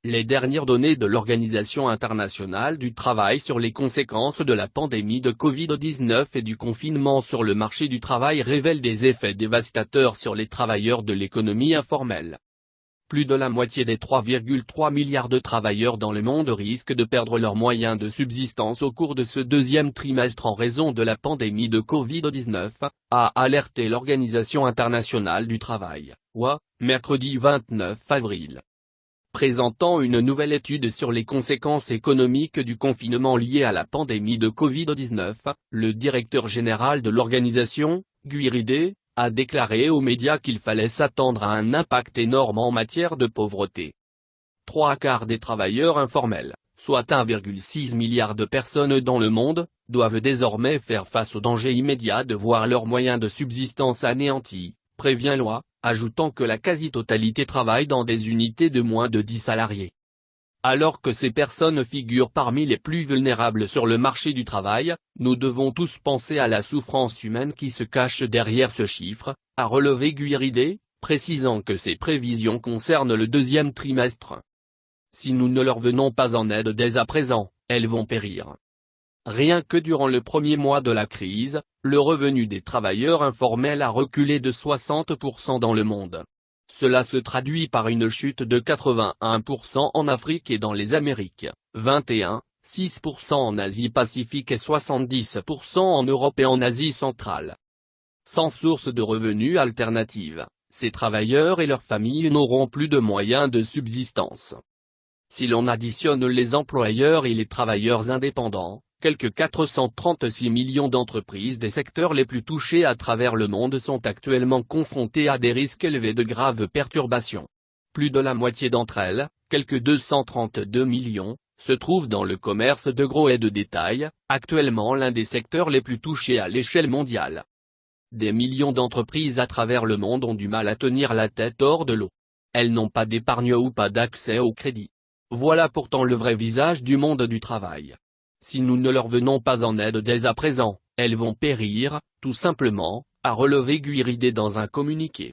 Les dernières données de l'Organisation internationale du travail sur les conséquences de la pandémie de Covid-19 et du confinement sur le marché du travail révèlent des effets dévastateurs sur les travailleurs de l'économie informelle. Plus de la moitié des 3,3 milliards de travailleurs dans le monde risquent de perdre leurs moyens de subsistance au cours de ce deuxième trimestre en raison de la pandémie de Covid-19, a alerté l'Organisation internationale du travail, OIT, mercredi 29 avril. Présentant une nouvelle étude sur les conséquences économiques du confinement lié à la pandémie de Covid-19, le directeur général de l'organisation, Guy Ridé, a déclaré aux médias qu'il fallait s'attendre à un impact énorme en matière de pauvreté. 3/4 des travailleurs informels, soit 1,6 milliard de personnes dans le monde, doivent désormais faire face au danger immédiat de voir leurs moyens de subsistance anéantis, prévient l'OIT, ajoutant que la quasi-totalité travaille dans des unités de moins de 10 salariés. Alors que ces personnes figurent parmi les plus vulnérables sur le marché du travail, nous devons tous penser à la souffrance humaine qui se cache derrière ce chiffre, a relevé Guy Ridé, précisant que ces prévisions concernent le deuxième trimestre. Si nous ne leur venons pas en aide dès à présent, elles vont périr. Rien que durant le premier mois de la crise, le revenu des travailleurs informels a reculé de 60% dans le monde. Cela se traduit par une chute de 81% en Afrique et dans les Amériques, 21,6% en Asie-Pacifique et 70% en Europe et en Asie centrale. Sans source de revenus alternative, ces travailleurs et leurs familles n'auront plus de moyens de subsistance. Si l'on additionne les employeurs et les travailleurs indépendants, quelques 436 millions d'entreprises des secteurs les plus touchés à travers le monde sont actuellement confrontées à des risques élevés de graves perturbations. Plus de la moitié d'entre elles, quelques 232 millions, se trouvent dans le commerce de gros et de détail, actuellement l'un des secteurs les plus touchés à l'échelle mondiale. Des millions d'entreprises à travers le monde ont du mal à tenir la tête hors de l'eau. Elles n'ont pas d'épargne ou pas d'accès au crédit. Voilà pourtant le vrai visage du monde du travail. Si nous ne leur venons pas en aide dès à présent, elles vont périr, tout simplement, a relevé Guy Ridé dans un communiqué.